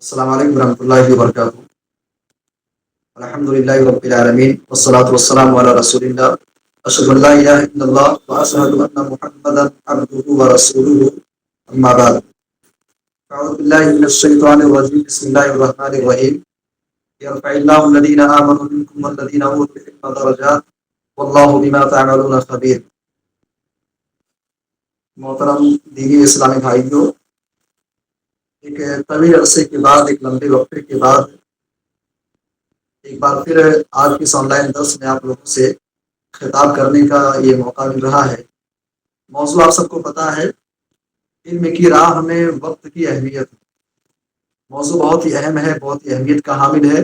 السلام علیکم ورحمۃ اللہ وبرکاتہ۔ الحمد للہ رب العالمین والصلاة والسلام علی رسول اللہ اشهد ان لا الہ الا اللہ واشهد ان محمدا عبده ورسولہ اما بعد۔ اعوذ باللہ من الشیطان الرجیم، بسم اللہ الرحمن الرحیم۔ یرفع اللہ الذین آمنوا منکم والذین اوتوا العلم درجات واللہ بما تعملون خبیر۔ محترم دینی اسلامی بھائیوں، ایک طویل عرصے کے بعد، ایک لمبے وقفے کے بعد ایک بار پھر آج کی اس آن لائن درس میں آپ لوگوں سے خطاب کرنے کا یہ موقع مل رہا ہے۔ موضوع آپ سب کو پتہ ہے، علم کی راہ میں وقت کی اہمیت۔ موضوع بہت ہی اہم ہے، بہت ہی اہمیت کا حامل ہے۔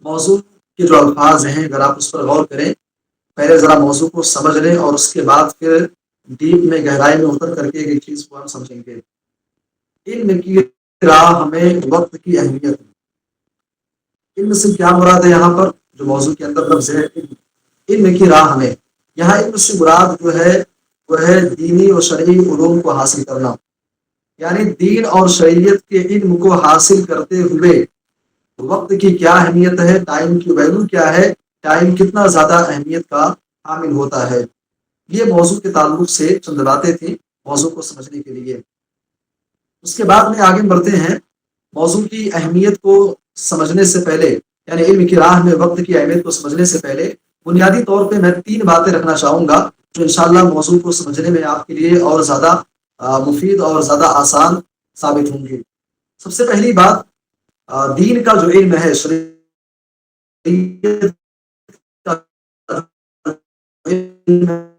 موضوع کے جو الفاظ ہیں اگر آپ اس پر غور کریں، پہلے ذرا موضوع کو سمجھ لیں اور اس کے بعد پھر ڈیپ میں گہرائی میں اتر کر کے ایک چیز کو ہم سمجھیں گے۔ علم کی راہ میں وقت کی اہمیت۔ علم سے کیا مراد ہے؟ یہاں پر جو موضوع کے اندر لفظ ہے علم کی راہ میں، یہاں علم سے مراد جو ہے وہ ہے دینی اور شرعی علوم کو حاصل کرنا، یعنی دین اور شریعت کے علم کو حاصل کرتے ہوئے وقت کی کیا اہمیت ہے، ٹائم کی ویلیو کیا ہے، ٹائم کتنا زیادہ اہمیت کا حامل ہوتا ہے۔ یہ موضوع کے تعلق سے چند باتیں تھیں موضوع کو سمجھنے کے لیے۔ اس کے بعد میں آگے بڑھتے ہیں۔ موضوع کی اہمیت کو سمجھنے سے پہلے، یعنی علم کی راہ میں وقت کی اہمیت کو سمجھنے سے پہلے بنیادی طور پہ میں 3 باتیں رکھنا چاہوں گا جو انشاءاللہ موضوع کو سمجھنے میں آپ کے لیے اور زیادہ مفید اور زیادہ آسان ثابت ہوں گی۔ سب سے پہلی بات، دین کا جو علم ہے، شریعت کا علم ہے،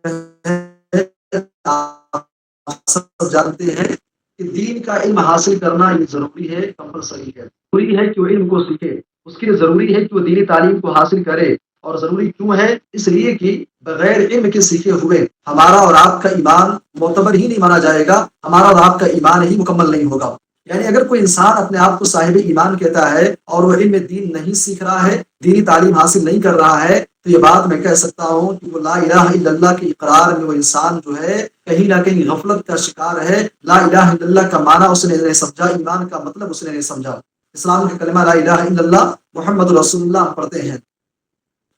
آپ سب جانتے ہیں کہ دین کا علم حاصل کرنا یہ ضروری ہے، کمپلسری ہے۔ ضروری ہے کہ وہ علم کو سیکھے، اس کے لیے ضروری ہے کہ وہ دینی تعلیم کو حاصل کرے۔ اور ضروری کیوں ہے؟ اس لیے کہ بغیر علم کے سیکھے ہوئے ہمارا اور آپ کا ایمان معتبر ہی نہیں مانا جائے گا، ہمارا اور آپ کا ایمان ہی مکمل نہیں ہوگا۔ یعنی اگر کوئی انسان اپنے آپ کو صاحب ایمان کہتا ہے اور وہ علم دین نہیں سیکھ رہا ہے، دینی تعلیم حاصل نہیں کر رہا ہے، تو یہ بات میں کہہ سکتا ہوں کہ وہ لا الہ الا اللہ کے اقرار میں وہ انسان جو ہے کہیں نہ کہیں غفلت کا شکار ہے۔ لا الہ الا اللہ کا معنی اس نے نہیں سمجھا، ایمان کا مطلب اس نے نہیں سمجھا۔ اسلام کا کلمہ لا الہ الا اللہ محمد رسول اللہ ہم پڑھتے ہیں۔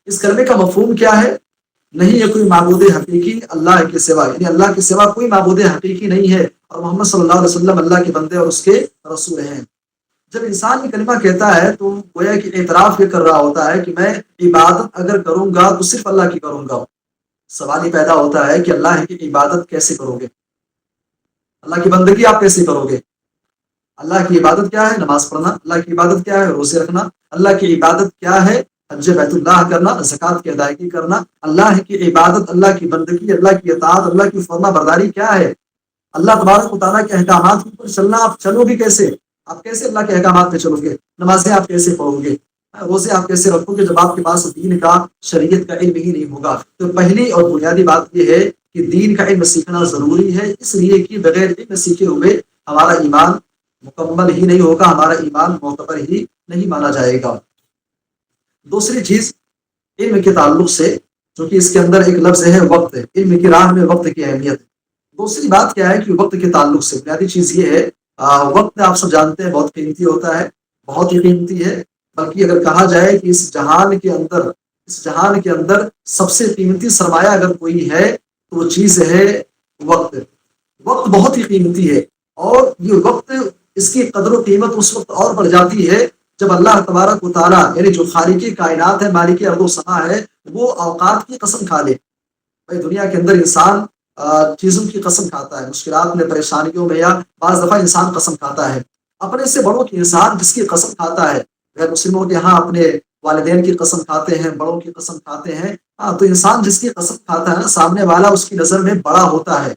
اس کلمے کا مفہوم کیا ہے؟ نہیں ہے کوئی معبود حقیقی اللہ کے سوا، یعنی اللہ کے سوا کوئی معبود حقیقی نہیں ہے، اور محمد صلی اللہ علیہ وسلم اللہ کے بندے اور اس کے رسول ہیں۔ جب انسان یہ کلمہ کہتا ہے تو گویا کہ اعتراف یہ کر رہا ہوتا ہے کہ میں عبادت اگر کروں گا تو صرف اللہ کی کروں گا۔ سوال یہ پیدا ہوتا ہے کہ اللہ کی عبادت کیسے کرو گے؟ اللہ کی بندگی آپ کیسے کرو گے؟ اللہ کی عبادت کیا ہے؟ نماز پڑھنا۔ اللہ کی عبادت کیا ہے؟ روزے رکھنا۔ اللہ کی عبادت کیا ہے؟ حج بیت اللہ کرنا، زکوٰۃ کی ادائیگی کرنا۔ اللہ کی عبادت، اللہ کی بندگی، اللہ کی اطاعت، اللہ کی فرما برداری کیا ہے؟ اللہ تبارک و تعالیٰ کے احکامات پر چلنا۔ آپ چلو گے کیسے؟ آپ کیسے اللہ کے احکامات پہ چلو گے؟ نمازیں آپ کیسے پڑھو گے؟ روزے آپ کیسے رکھو گے جب آپ کے پاس دین کا، شریعت کا علم ہی نہیں ہوگا؟ تو پہلی اور بنیادی بات یہ ہے کہ دین کا علم سیکھنا ضروری ہے، اس لیے کہ بغیر علم سیکھے ہوئے ہمارا ایمان مکمل ہی نہیں ہوگا، ہمارا ایمان معتبر ہی نہیں مانا جائے گا۔ دوسری چیز علم کے تعلق سے، جو کہ اس کے اندر ایک لفظ ہے وقت، علم کی راہ میں وقت کی اہمیت۔ دوسری بات کیا ہے کہ وقت کے تعلق سے بنیادی چیز یہ ہے، وقت آپ سب جانتے ہیں بہت قیمتی ہوتا ہے، بہت ہی قیمتی ہے۔ بلکہ اگر کہا جائے کہ اس جہان کے اندر سب سے قیمتی سرمایہ اگر کوئی ہے تو وہ چیز ہے وقت۔ وقت بہت ہی قیمتی ہے، اور یہ وقت، اس کی قدر و قیمت اس وقت اور بڑھ جاتی ہے جب اللہ تبارک و تعالیٰ، یعنی جو خالق کائنات ہے، مالک ارض و سما ہے، وہ اوقات کی قسم کھا لے۔ بھائی دنیا کے اندر انسان چیزوں کی قسم کھاتا ہے، مشکلات میں، پریشانیوں میں، یا بعض دفعہ انسان قسم کھاتا ہے اپنے سے بڑوں کی۔ انسان جس کی قسم کھاتا ہے، غیر مسلموں کے ہاں اپنے والدین کی قسم کھاتے ہیں، بڑوں کی قسم کھاتے ہیں، تو انسان جس کی قسم کھاتا ہے نا، سامنے والا اس کی نظر میں بڑا ہوتا ہے،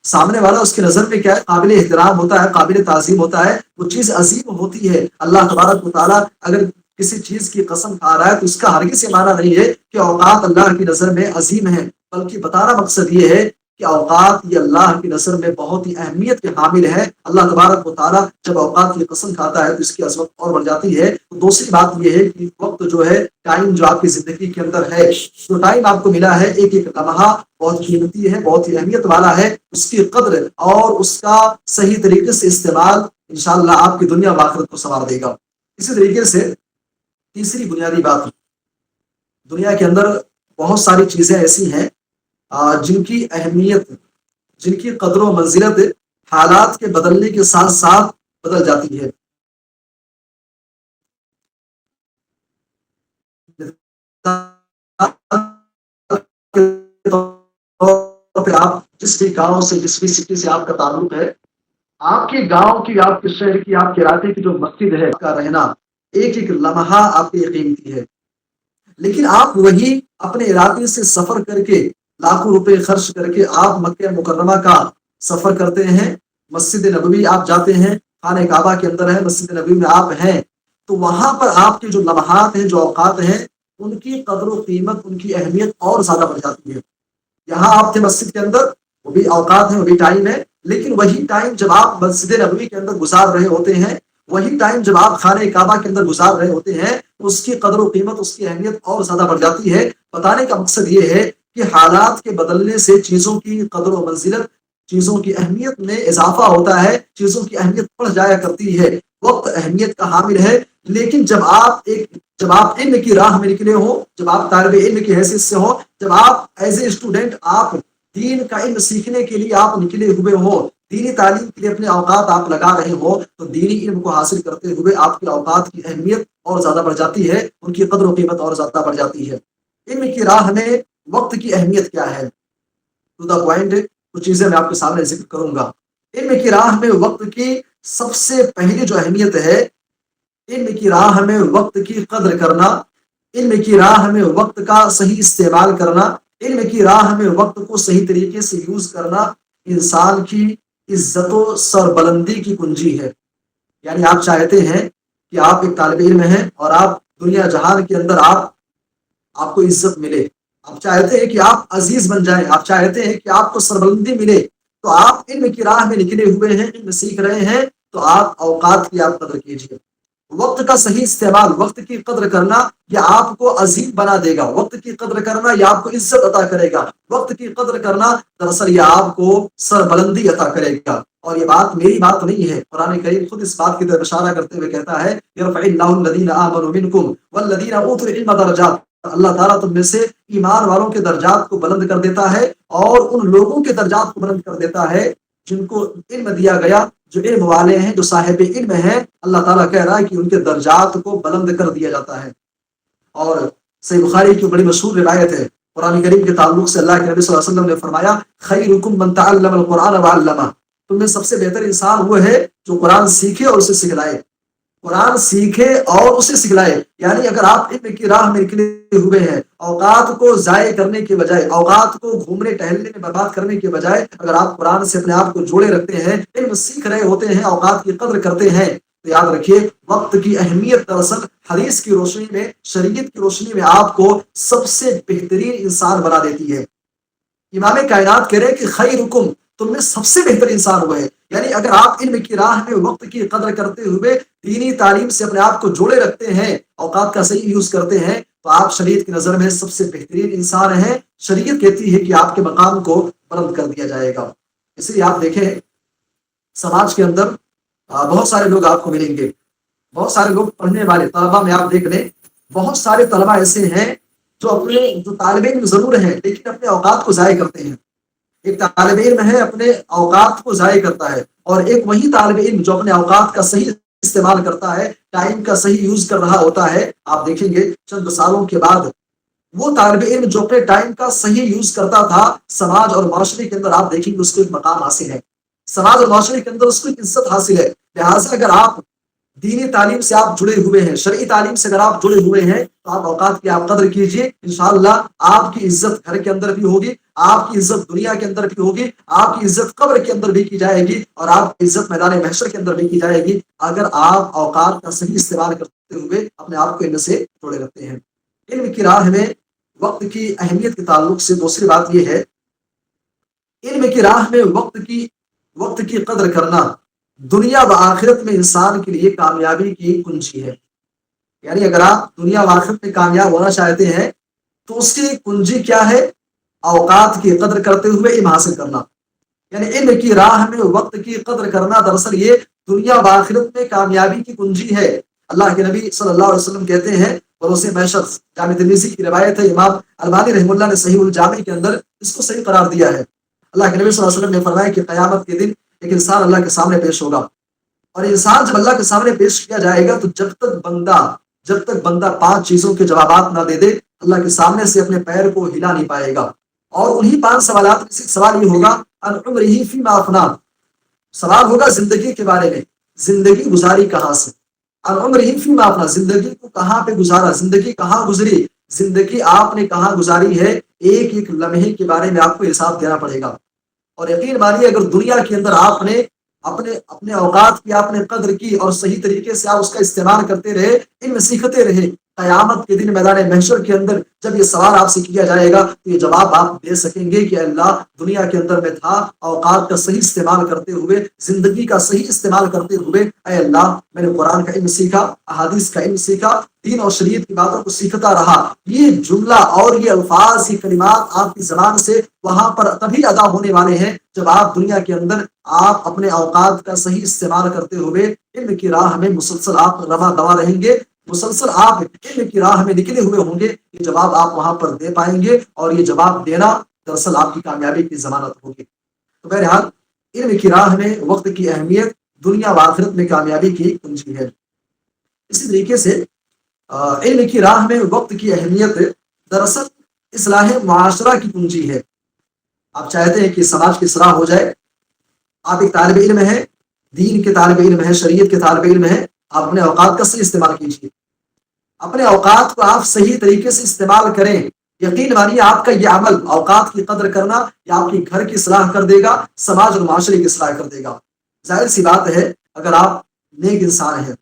سامنے والا اس کی نظر میں کیا ہے؟ قابل احترام ہوتا ہے، قابل تعظیم ہوتا ہے، وہ چیز عظیم ہوتی ہے۔ اللہ تبارک و تعالیٰ اگر کسی چیز کی قسم کھا رہا ہے تو اس کا ہرگز یہ معنی نہیں ہے کہ اوقات اللہ کی نظر میں عظیم ہے، بلکہ بتانا مقصد یہ ہے کہ اوقات یہ اللہ کی نظر میں بہت ہی اہمیت کے حامل ہے. اللہ تبارک و تعالیٰ جب اوقات کی قسم کھاتا ہے تو اس کی عظمت اور بڑھ جاتی ہے. تو دوسری بات یہ ہے کہ وقت جو ہے ٹائم جو آپ کی زندگی کے اندر ہے جو ٹائم آپ کو ملا ہے ایک ایک لمحہ بہت قیمتی ہے, بہت ہی اہمیت والا ہے. اس کی قدر اور اس کا صحیح طریقے سے استعمال انشاءاللہ آپ کی دنیا و آخرت کو سنوار دے گا. اسی طریقے سے تیسری بنیادی بات, دنیا کے اندر بہت ساری چیزیں ایسی ہیں جن کی اہمیت, جن کی قدر و منزلت حالات کے بدلنے کے ساتھ ساتھ بدل جاتی ہے. آپ جس بھی گاؤں سے جس بھی سٹی سے آپ کا تعلق ہے, آپ کے گاؤں کی, آپ کے شہر کی, آپ کے علاقے کی جو مسجد ہے کا رہنا ایک ایک لمحہ آپ کے قیمتی ہے. لیکن آپ وہی اپنے علاقے سے سفر کر کے لاکھوں روپے خرچ کر کے آپ مکہ مکرمہ کا سفر کرتے ہیں, مسجد نبوی آپ جاتے ہیں, خانہ کعبہ کے اندر ہے, مسجد نبوی میں آپ ہیں, تو وہاں پر آپ کے جو لمحات ہیں, جو اوقات ہیں, ان کی قدر و قیمت, ان کی اہمیت اور زیادہ بڑھ جاتی ہے. یہاں آپ تھے مسجد کے اندر, وہ بھی اوقات ہیں, وہ بھی ٹائم ہے, لیکن وہی ٹائم جب آپ مسجد نبوی کے اندر گزار رہے ہوتے ہیں, وہی ٹائم جب آپ خانہ کعبہ کے اندر گزار رہے ہوتے ہیں, اس کی قدر و قیمت, اس کی اہمیت اور زیادہ بڑھ جاتی ہے. بتانے کا مقصد یہ ہے کہ حالات کے بدلنے سے چیزوں کی قدر و منزلت, چیزوں کی اہمیت میں اضافہ ہوتا ہے, چیزوں کی اہمیت بڑھ جایا کرتی ہے. وقت اہمیت کا حامل ہے, لیکن جب آپ علم کی راہ میں نکلے ہو, جب آپ طالب علم کی حیثیت سے ہو, جب آپ ایز اے اسٹوڈنٹ آپ دین کا علم سیکھنے کے لیے آپ نکلے ہوئے ہو, دینی تعلیم کے لیے اپنے اوقات آپ لگا رہے ہو, تو دینی علم کو حاصل کرتے ہوئے آپ کے اوقات کی اہمیت اور زیادہ بڑھ جاتی ہے, ان کی قدر و قیمت اور زیادہ بڑھ جاتی ہے. علم کی راہ میں وقت کی اہمیت کیا ہے, ٹو دا پوائنٹ کچھ چیزیں میں آپ کے سامنے ذکر کروں گا. علم کی راہ میں وقت کی سب سے پہلی جو اہمیت ہے, علم کی راہ میں وقت کی قدر کرنا, علم کی راہ میں وقت کا صحیح استعمال کرنا, علم کی راہ میں وقت کو صحیح طریقے سے یوز کرنا انسان کی عزت و سربلندی کی کنجی ہے. یعنی آپ چاہتے ہیں کہ آپ ایک طالب علم ہیں اور آپ دنیا جہان کے اندر آپ کو عزت ملے, آپ چاہتے ہیں کہ آپ عزیز بن جائیں, آپ چاہتے ہیں کہ آپ کو سربلندی ملے, تو آپ علم کی راہ میں نکلے ہوئے ہیں, علم سیکھ رہے ہیں, تو آپ اوقات کی آپ قدر کیجیے. وقت کا صحیح استعمال, وقت کی قدر کرنا یہ آپ کو عظیم بنا دے گا, وقت کی قدر کرنا یہ آپ کو عزت عطا کرے گا, وقت کی قدر کرنا دراصل یہ آپ کو سربلندی عطا کرے گا. اور یہ بات میری بات نہیں ہے, قرآن کریم خود اس بات کی طرف اشارہ کرتے ہوئے کہتا ہے یرفع اللہ الذین آمنوا منکم والذین اوتوا العلم درجات, اللہ تعالیٰ تم میں سے ایمان والوں کے درجات کو بلند کر دیتا ہے اور ان لوگوں کے درجات کو بلند کر دیتا ہے جن کو علم دیا گیا, جو علم والے ہیں, جو صاحب علم ہیں, اللہ تعالیٰ کہہ رہا ہے کہ ان کے درجات کو بلند کر دیا جاتا ہے. اور صحیح بخاری کی بڑی مشہور روایت ہے, قرآن کریم کے تعلق سے اللہ کے نبی صلی اللہ علیہ وسلم نے فرمایا خیرکم من تعلم القرآن وعلمہ, تم میں سب سے بہتر انسان وہ ہے جو قرآن سیکھے اور اسے سکھلائے, قرآن سیکھے اور اسے سکھلائے. یعنی اگر آپ علم کی راہ میں نکلے ہوئے ہیں, اوقات کو ضائع کرنے کے بجائے, اوقات کو گھومنے ٹہلنے میں برباد کرنے کے بجائے, اگر آپ قرآن سے اپنے آپ کو جوڑے رکھتے ہیں, علم سیکھ رہے ہوتے ہیں, اوقات کی قدر کرتے ہیں, تو یاد رکھیے وقت کی اہمیت دراصل حدیث کی روشنی میں, شریعت کی روشنی میں آپ کو سب سے بہترین انسان بنا دیتی ہے. امام کائنات کہہ رہے کہ خیرکم, تم میں سب سے بہتر انسان ہوئے. یعنی اگر آپ علم کی راہ میں وقت کی قدر کرتے ہوئے دینی تعلیم سے اپنے آپ کو جوڑے رکھتے ہیں, اوقات کا صحیح یوز کرتے ہیں, تو آپ شریعت کی نظر میں سب سے بہترین انسان ہیں. شریعت کہتی ہے کہ آپ کے مقام کو بلند کر دیا جائے گا. اس لیے آپ دیکھیں سماج کے اندر بہت سارے لوگ آپ کو ملیں گے, بہت سارے لوگ پڑھنے والے طلبا میں آپ دیکھ لیں, بہت سارے طلبا ایسے ہیں جو طالب علم ضرور ہیں لیکن اپنے اوقات کو ضائع کرتے ہیں. ایک طالب علم ہے اپنے اوقات کو ضائع کرتا ہے, اور ایک وہی طالب علم جو اپنے اوقات کا صحیح استعمال کرتا ہے, ٹائم کا صحیح یوز کر رہا ہوتا ہے. آپ دیکھیں گے چند سالوں کے بعد وہ طالب علم جو اپنے ٹائم کا صحیح یوز کرتا تھا, سماج اور معاشرے کے اندر آپ دیکھیں گے اس کو ایک مقام حاصل ہے, سماج اور معاشرے کے اندر اس کو ایک عزت حاصل ہے. لہٰذا اگر آپ دینی تعلیم سے آپ جڑے ہوئے ہیں, شرعی تعلیم سے اگر آپ جڑے ہوئے ہیں, تو آپ اوقات کی آپ قدر کیجیے. انشاءاللہ آپ کی عزت گھر کے اندر بھی ہوگی, آپ کی عزت دنیا کے اندر بھی ہوگی, آپ کی عزت قبر کے اندر بھی کی جائے گی, اور آپ کی عزت میدان محشر کے اندر بھی کی جائے گی, اگر آپ اوقات کا صحیح استعمال کرتے ہوئے اپنے آپ کو علم سے جوڑے رکھتے ہیں. علم کی راہ میں وقت کی اہمیت کے تعلق سے دوسری بات یہ ہے علم کی راہ میں وقت کی قدر کرنا دنیا و آخرت میں انسان کے لیے کامیابی کی کنجی ہے. یعنی اگر آپ دنیا و آخرت میں کامیاب ہونا چاہتے ہیں تو اس کی کنجی کیا ہے؟ اوقات کی قدر کرتے ہوئے علم حاصل کرنا. یعنی علم کی راہ میں وقت کی قدر کرنا دراصل یہ دنیا و آخرت میں کامیابی کی کنجی ہے. اللہ کے نبی صلی اللہ علیہ وسلم کہتے ہیں، اور اسے میں شخص جامع ترمذی کی روایت ہے، امام البانی رحمہ اللہ نے صحیح الجامع کے اندر اس کو صحیح قرار دیا ہے. اللہ کے نبی صلی اللہ علیہ وسلم نے فرمایا کہ قیامت کے دن ایک انسان اللہ کے سامنے پیش ہوگا، اور انسان جب اللہ کے سامنے پیش کیا جائے گا تو جب تک بندہ 5 چیزوں کے جوابات نہ دے دے، اللہ کے سامنے سے اپنے پیر کو ہلا نہیں پائے گا. اور انہی 5 سوالات میں سے ایک سوال یہ ہوگا ان عمرہ فیما افنا، سوال ہوگا زندگی کے بارے میں، زندگی گزاری کہاں سے. ان عمرہ فیما افنا، زندگی کو کہاں پہ گزارا، زندگی کہاں گزری، زندگی آپ نے کہاں گزاری ہے. ایک ایک لمحے کے بارے میں آپ کو حساب دینا پڑے گا. اور یقین مانیے اگر دنیا کے اندر آپ نے اپنے اوقات کی آپ نے قدر کی اور صحیح طریقے سے آپ اس کا استعمال کرتے رہے، علم سیکھتے رہے، قیامت کے دن میدان محشر کے اندر جب یہ سوال آپ سے کیا جائے گا تو یہ جواب آپ دے سکیں گے کہ اللہ دنیا کے اندر میں تھا، اوقات کا صحیح استعمال کرتے ہوئے، زندگی کا صحیح استعمال کرتے ہوئے، اے اللہ میں نے قرآن کا علم سیکھا، احادیث کا علم سیکھا، دین اور شریعت کی باتوں کو سیکھتا رہا. یہ جملہ اور یہ الفاظ، یہ کلمات آپ کی زبان سے وہاں پر تبھی ادا ہونے والے ہیں جب آپ دنیا کے اندر آپ اپنے اوقات کا صحیح استعمال کرتے ہوئے علم کی راہ میں مسلسل آپ رواں دوا رہیں گے، مسلسل آپ علم کی راہ میں نکلے ہوئے ہوں گے. یہ جواب آپ وہاں پر دے پائیں گے، اور یہ جواب دینا دراصل آپ کی کامیابی کی ضمانت ہوگی. تو بہرحال علم کی راہ میں وقت کی اہمیت دنیا و آخرت میں کامیابی کی کنجی ہے. اسی طریقے سے علم کی راہ میں وقت کی اہمیت دراصل اصلاح معاشرہ کی کنجی ہے. آپ چاہتے ہیں کہ سماج کی اصلاح ہو جائے، آپ ایک طالب علم ہیں، دین کے طالب علم ہیں، شریعت کے طالب علم ہیں، آپ اپنے اوقات کا صحیح استعمال کیجیے، اپنے اوقات کو آپ صحیح طریقے سے استعمال کریں. یقین مانیے آپ کا یہ عمل، اوقات کی قدر کرنا، یہ آپ کی گھر کی اصلاح کر دے گا، سماج اور معاشرے کی اصلاح کر دے گا. ظاہر سی بات ہے اگر آپ نیک انسان ہیں،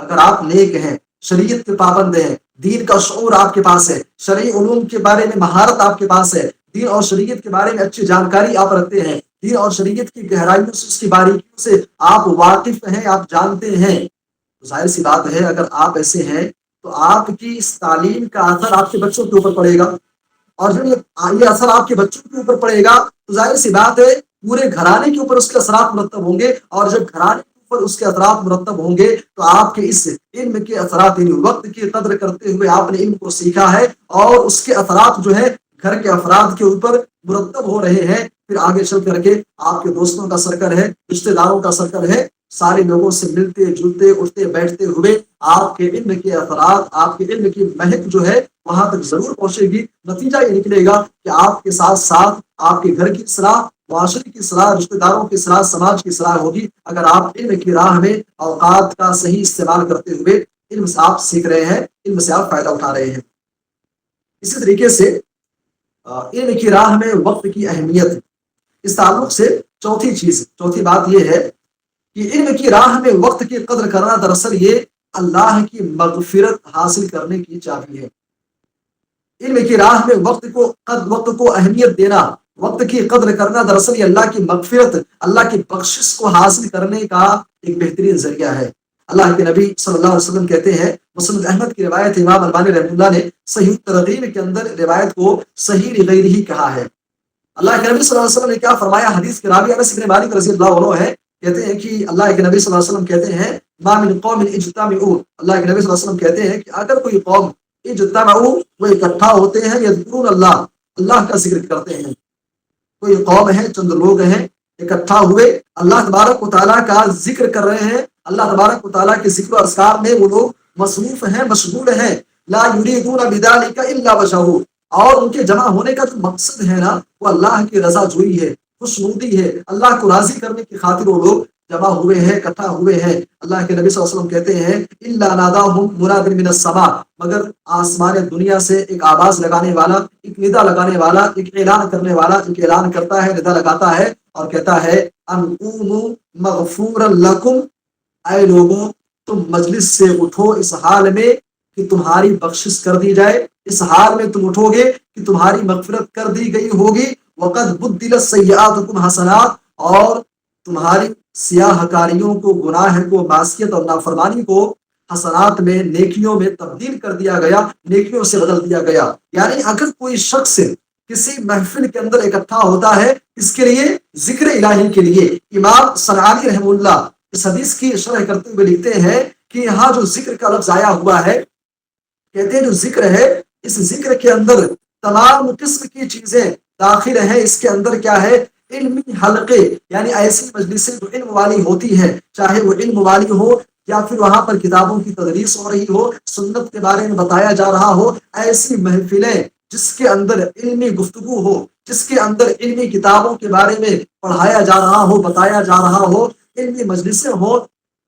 اگر آپ نیک ہیں، شریعت کے پابند ہیں، دین کا شعور آپ کے پاس ہے، شرعی علوم کے بارے میں مہارت آپ کے پاس ہے، دین اور شریعت کے بارے میں اچھی جانکاری آپ رکھتے ہیں، دین اور شریعت کی گہرائیوں سے، اس کی باریکیوں سے آپ واقف ہیں، آپ جانتے ہیں، تو ظاہر سی بات ہے اگر آپ ایسے ہیں تو آپ کی اس تعلیم کا اثر آپ کے بچوں کے اوپر پڑے گا. اور جب یہ اثر آپ کے بچوں کے اوپر پڑے گا تو ظاہر سی بات ہے پورے گھرانے کے اوپر اس کے اثرات مرتب ہوں گے. اور جب گھرانے کے اوپر اس کے اثرات مرتب ہوں گے تو آپ کے اس علم کے اثرات، یعنی وقت کی قدر کرتے ہوئے آپ نے علم کو سیکھا ہے، اور اس کے اثرات جو ہے گھر کے افراد کے اوپر مرتب ہو رہے ہیں. پھر آگے چل کر کے آپ کے دوستوں کا سرکل ہے، رشتہ داروں کا سرکل ہے، سارے لوگوں سے ملتے جلتے اٹھتے بیٹھتے ہوئے آپ کے علم کے اثرات، آپ کے علم کی مہک جو ہے وہاں تک ضرور پہنچے گی. نتیجہ یہ نکلے گا کہ آپ کے ساتھ ساتھ آپ کے گھر کی اصلاح، معاشرے کی اصلاح، رشتہ داروں کی اصلاح، سماج کی اصلاح ہوگی اگر آپ علم کی راہ میں اوقات کا صحیح استعمال کرتے ہوئے علم سے آپ سیکھ رہے ہیں، علم سے آپ فائدہ اٹھا رہے ہیں. اسی طریقے سے علم کی راہ میں وقت کی اہمیت، اس تعلق سے چوتھی بات یہ ہے کہ علم کی راہ میں وقت کی قدر کرنا دراصل یہ اللہ کی مغفرت حاصل کرنے کی چابی ہے. علم کی راہ میں وقت کو اہمیت دینا، وقت کی قدر کرنا دراصل یہ اللہ کی مغفرت، اللہ کی بخشش کو حاصل کرنے کا ایک بہترین ذریعہ ہے. اللہ کے نبی صلی اللہ علیہ وسلم کہتے ہیں، مسند احمد کی روایت، امام البانی رحمہ اللہ نے صحیح ترغیب کے اندر روایت کو صحیح لغیر ہی کہا ہے. اللہ کے نبی صلی اللہ علیہ وسلم نے کیا فرمایا؟ حدیث کے راوی انس بن مالک رضی اللہ عنہ ہے، کہتے ہیں کہ اللہ کے نبی صلی اللہ علیہ وسلم کہتے ہیں ما من قوم اجتمعوا، اللہ کے نبی صلی اللہ علیہ وسلم کہتے ہیں کہ اگر کوئی قوم اجتمعوا، وہ اکٹھا ہوتے ہیں، یذکرون اللہ کا ذکر کرتے ہیں، کوئی قوم ہے، چند لوگ ہیں اکٹھا ہوئے، اللہ تبارک و تعالیٰ کا ذکر کر رہے ہیں، اللہ تبارک و تعالیٰ کے ذکر و اذکار میں وہ لوگ مصروف ہیں، مشغول ہیں، لا یریدون بذلک الا وجهہ، اور ان کے جمع ہونے کا جو مقصد ہے نا وہ اللہ کی رضا جوئی ہے، خوشنودی ہے، اللہ کو راضی کرنے کی خاطر وہ لوگ جمع ہوئے ہیں، اکٹھا ہوئے ہیں. اللہ کے نبی صلی اللہ علیہ وسلم کہتے ہیں الا ناداہم مناد من السماء، مگر آسمان دنیا سے ایک آواز لگانے والا، ایک ندا لگانے والا، ایک اعلان کرنے والا، ایک اعلان کرتا ہے، ندا لگاتا ہے اور کہتا ہے ان قوموا مغفورا لکم، اے لوگوں تم مجلس سے اٹھو اس حال میں کہ تمہاری بخشش کر دی جائے، اس حال میں تم اٹھو گے کہ تمہاری مغفرت کر دی گئی ہوگی، وقد بدلت سیئاتکم حسنات، اور تمہاری سیاہ کاریوں کو، گناہ کو، معصیت اور نافرمانی کو حسنات میں، نیکیوں میں تبدیل کر دیا گیا، نیکیوں سے بدل دیا گیا۔ یعنی اگر کوئی شخص کسی محفل کے اندر اکٹھا ہوتا ہے اس کے لیے، ذکر الہی کے لیے، امام صنعانی رحمہ اللہ اس حدیث کی شرح کرتے ہوئے لکھتے ہیں کہ یہاں جو ذکر کا لفظ آیا ہوا ہے، کہتے ہیں جو ذکر ہے اس ذکر کے اندر تمام قسم کی چیزیں داخل ہیں۔ اس کے اندر کیا ہے؟ علمی حلقے، یعنی ایسی مجلسیں جو علم والی ہوتی ہیں، چاہے وہ علم والی ہو یا پھر وہاں پر کتابوں کی تدریس ہو رہی ہو، سنت کے بارے میں بتایا جا رہا ہو، ایسی محفلیں جس کے اندر علمی گفتگو ہو، جس کے اندر علمی کتابوں کے بارے میں پڑھایا جا رہا ہو، بتایا جا رہا ہو، علمی مجلسیں ہو،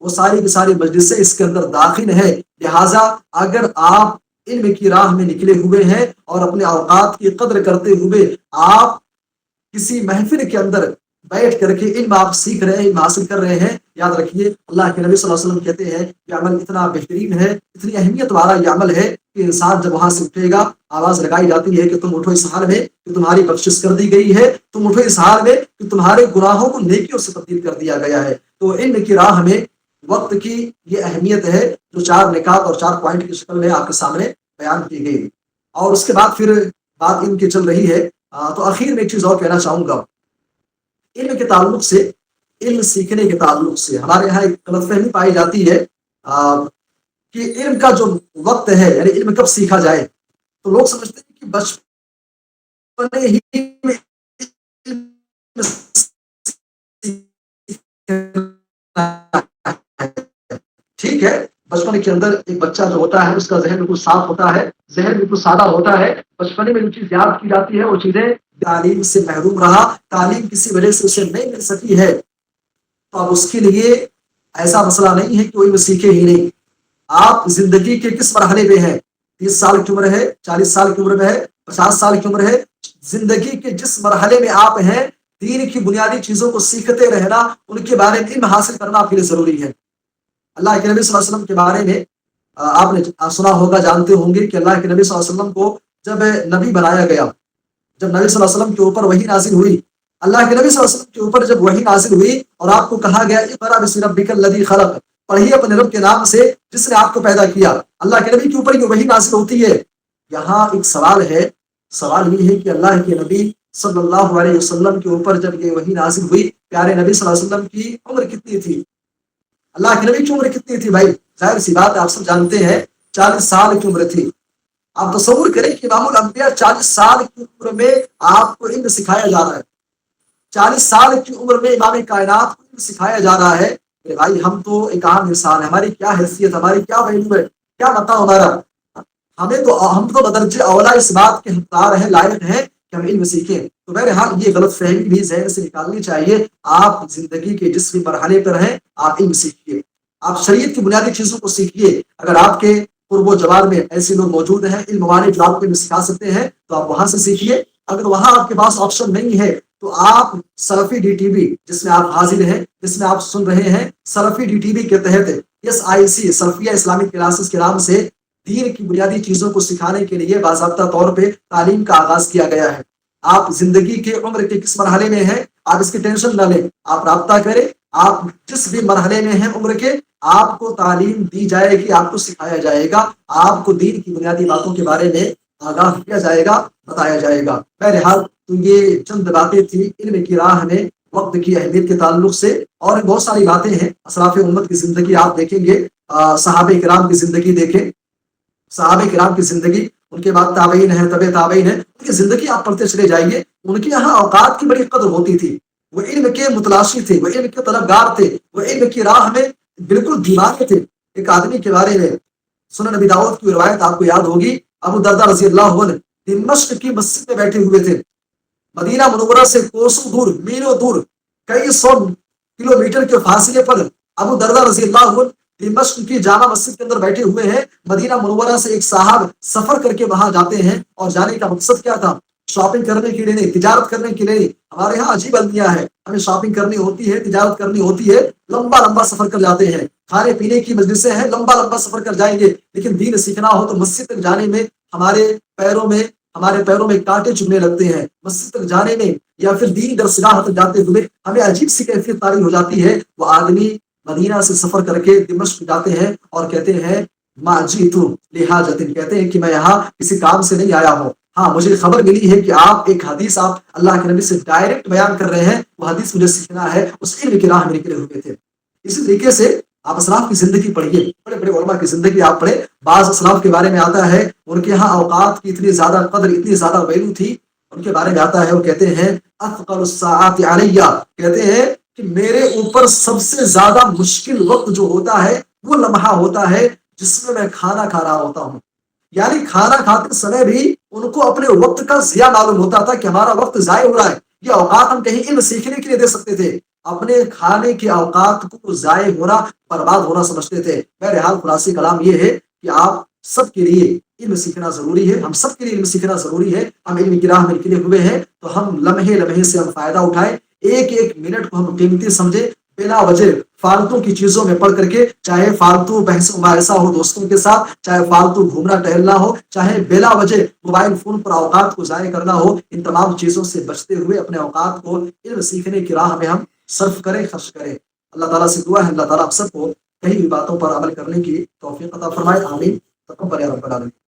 وہ ساری کی ساری مجلسیں اس کے اندر داخل ہے۔ لہٰذا اگر آپ علم کی راہ میں نکلے ہوئے ہیں اور اپنے اوقات کی قدر کرتے ہوئے آپ کسی محفل کے اندر بیٹھ کر کے علم آپ سیکھ رہے ہیں، علم حاصل کر رہے ہیں، یاد رکھیے اللہ کے نبی صلی اللہ علیہ وسلم کہتے ہیں کہ عمل اتنا بہترین ہے، اتنی اہمیت والا یہ عمل ہے کہ انسان جب وہاں سے اٹھے گا، آواز لگائی جاتی ہے کہ تم اٹھو اس حال میں کہ تمہاری بخشش کر دی گئی ہے، تم اٹھو اس حال میں کہ تمہارے گناہوں کو نیکیوں سے تبدیل کر دیا گیا ہے۔ تو علم کی راہ میں وقت کی یہ اہمیت ہے جو 4 نکات اور 4 پوائنٹ کی شکل میں آپ کے سامنے بیان کی گئی، اور اس کے بعد پھر بات ان کی چل رہی ہے۔ تو آخر میں ایک چیز اور کہنا چاہوں گا، علم کے تعلق سے، علم سیکھنے کے تعلق سے ہمارے یہاں ایک غلط فہمی پائی جاتی ہے کہ علم کا جو وقت ہے، یعنی علم کب سیکھا جائے، تو لوگ سمجھتے ہیں کہ بچپن ہی میں علم ٹھیک ہے، بچپن کے اندر ایک بچہ جو ہوتا ہے اس کا ذہن بالکل صاف ہوتا ہے، ذہن بالکل سادہ ہوتا ہے، بچپنے میں جو چیز یاد کی جاتی ہے وہ چیزیں، تعلیم سے محروم رہا، تعلیم کسی وجہ سے اسے نہیں مل سکی ہے، تو اب اس کے لیے ایسا مسئلہ نہیں ہے کہ کوئی وہ سیکھے ہی نہیں۔ آپ زندگی کے کس مرحلے میں ہیں، 30 سال کی عمر ہے، 40 سال کی عمر میں ہے، 50 سال کی عمر ہے، زندگی کے جس مرحلے میں آپ ہیں، دین کی بنیادی چیزوں کو سیکھتے رہنا، ان کے بارے میں علم حاصل کرنا آپ کے لیے ضروری ہے۔ اللہ کے نبی صلی اللہ علیہ وسلم کے بارے میں آپ نے سنا ہوگا، جانتے ہوں گے کہ اللہ کے نبی صلی اللہ علیہ وسلم کو جب نبی بنایا گیا، جب نبی صلی اللہ علیہ وسلم کے اوپر وحی نازل ہوئی، اللہ کے نبی صلی اللہ علیہ وسلم کے اوپر جب وحی نازل ہوئی اور آپ کو کہا گیا اقرأ باسم ربک الذی خلق، پڑھیے اپنے رب کے نام سے جس نے آپ کو پیدا کیا، اللہ کے نبی کے اوپر یہ وحی نازل ہوتی ہے۔ یہاں ایک سوال ہے، سوال یہ ہے کہ اللہ کے نبی صلی اللہ علیہ وسلم کے اوپر جب یہ وحی نازل ہوئی، پیارے نبی صلی اللہ علیہ وسلم کی عمر کتنی تھی؟ اللہ کے نبی کی عمر کتنی تھی؟ بھائی ظاہر سی بات ہے، آپ سب جانتے ہیں 40 سال کی عمر تھی۔ آپ تصور کریں کہ امام الانبیاء 40 سال کی عمر میں آپ کو علم سکھایا جا رہا ہے، 40 سال کی عمر میں امام کائنات کو علم سکھایا جا رہا ہے۔ بھائی ہم تو ایک عام انسان ہے، ہماری کیا حیثیت، ہماری کیا ویلیو ہے، کیا مقام ہمارا، ہم تو بدرجہ اولا اس بات کے حقدار ہیں، لائق ہیں کہ ہم علم سیکھیں۔ تو بہرحال یہ غلط فہمی بھی ذہن سے نکالنی چاہیے۔ آپ زندگی کے جس بھی مرحلے پر ہیں آپ علم سیکھیے، آپ شریعت کی بنیادی چیزوں کو سیکھیے۔ اگر آپ کے قرب و جوار میں ایسے لوگ موجود ہیں علم والے جو آپ کو علم سکھا سکتے ہیں تو آپ وہاں سے سیکھیے۔ اگر وہاں آپ کے پاس آپشن نہیں ہے تو آپ سلفی ڈی ٹی وی جس میں آپ حاضر ہیں، جس میں آپ سن رہے ہیں، سلفی ڈی ٹی وی کے تحت SIC سلفیہ اسلامک کلاسز کے نام سے دین کی بنیادی چیزوں کو سکھانے کے لیے باضابطہ طور پہ تعلیم کا آغاز کیا گیا ہے۔ آپ زندگی کے عمر کے کس مرحلے میں ہیں آپ اس کی ٹینشن نہ لیں، آپ رابطہ کریں، آپ جس بھی مرحلے میں ہیں عمر کے، آپ کو تعلیم دی جائے گی، آپ کو سکھایا جائے گا، آپ کو دین کی بنیادی باتوں کے بارے میں آگاہ کیا جائے گا، بتایا جائے گا۔ بہرحال تو یہ چند باتیں تھی علم کی راہ میں وقت کی اہمیت کے تعلق سے، اور بہت ساری باتیں ہیں۔ اسلاف امت کی زندگی آپ دیکھیں گے، صحابہ کرام کی زندگی دیکھیں، صحابہ کرام کی زندگی، ان کے بعد تابعین ہیں، تبع تابعین ہیں، ان کی زندگی آپ پڑھتے چلے جائیے، ان کے یہاں اوقات کی بڑی قدر ہوتی تھی، وہ علم کے متلاشی تھے، وہ علم کے طلبگار تھے، وہ علم کی راہ میں بالکل دیوانے تھے۔ ایک آدمی کے بارے میں سنن نبی داؤد کی روایت آپ کو یاد ہوگی، ابو درداء رضی اللہ عنہ دمشق کی مسجد میں بیٹھے ہوئے تھے، مدینہ منورہ سے کوسوں دور، میلوں دور، کئی 100 کلومیٹر کے فاصلے پر ابو درداء رضی اللہ عنہ دمشق کی جامع مسجد کے اندر بیٹھے ہوئے ہیں۔ مدینہ منورہ سے ایک صاحب سفر کر کے وہاں جاتے ہیں، اور جانے کا مقصد کیا تھا؟ شاپنگ کرنے کے لیے نہیں، تجارت کرنے کے لیے نہیں۔ ہمارے یہاں عجیب المیہ ہے، ہمیں شاپنگ کرنی ہوتی ہے، تجارت کرنی ہوتی ہے، لمبا لمبا سفر کر جاتے ہیں، کھانے پینے کی مجلسیں ہیں، لمبا لمبا سفر کر جائیں گے، لیکن دین سیکھنا ہو تو مسجد تک جانے میں ہمارے پیروں میں، ہمارے پیروں میں کانٹے چبھنے لگتے ہیں، مسجد تک جانے میں یا پھر دین درسگاہ تک جاتے ہوئے ہمیں عجیب سی کیفیت طاری ہو جاتی ہے۔ وہ آدمی مدینہ سے سفر کر کے دمشق جاتے ہیں اور کہتے ہیں ما جئتو لحاجت، کہتے ہیں کہ میں یہاں کسی کام سے نہیں آیا ہوں، ہاں مجھے خبر ملی ہے کہ آپ ایک حدیث آپ اللہ کے نبی سے ڈائریکٹ بیان کر رہے ہیں، وہ حدیث مجھے سیکھنا ہے، اس علم کی راہ میں نکلے ہوئے تھے۔ اسی طریقے سے آپ اسلاف کی زندگی پڑھیے، بڑے بڑے علماء کی زندگی آپ پڑھے، بعض اسلاف کے بارے میں آتا ہے ان کے ہاں اوقات کی اتنی زیادہ قدر، اتنی زیادہ ویلو تھی، ان کے بارے میں آتا ہے وہ کہتے ہیں اثقل الساعات علیہ، کہتے ہیں کہ میرے اوپر سب سے زیادہ مشکل وقت جو ہوتا ہے وہ لمحہ ہوتا ہے جس میں کھانا کھا رہا ہوتا ہوں۔ یعنی کھانا کھاتے سمے بھی ان کو اپنے وقت کا ضیاع معلوم ہوتا تھا کہ ہمارا وقت ضائع ہو رہا ہے، یہ اوقات ہم کہیں علم سیکھنے کے لیے دے سکتے تھے، اپنے کھانے کے اوقات کو ضائع ہونا، برباد ہونا سمجھتے تھے۔ بہرحال خلاصی کلام یہ ہے کہ آپ سب کے لیے علم سیکھنا ضروری ہے، ہم سب کے لیے علم سیکھنا ضروری ہے۔ ہم علم کی راہ میں نکلے ہوئے ہیں تو ہم لمحے لمحے سے ہم فائدہ اٹھائیں، ایک ایک منٹ کو ہم قیمتی سمجھیں، بلا وجہ فالتو کی چیزوں میں پڑھ کر کے، چاہے فالتو بحث مباحثہ ہو دوستوں کے ساتھ، چاہے فالتو گھومنا ٹہلنا ہو، چاہے بلا وجہ موبائل فون پر اوقات کو ضائع کرنا ہو، ان تمام چیزوں سے بچتے ہوئے اپنے اوقات کو علم سیکھنے کی راہ میں ہم صرف کریں، خرچ کریں۔ اللہ تعالیٰ سے دعا ہے اللہ تعالیٰ ہم سب کو کئی بھی باتوں پر عمل کرنے کی توفیق عطا فرمائے، آمین۔ تقبل یا رب العالمین۔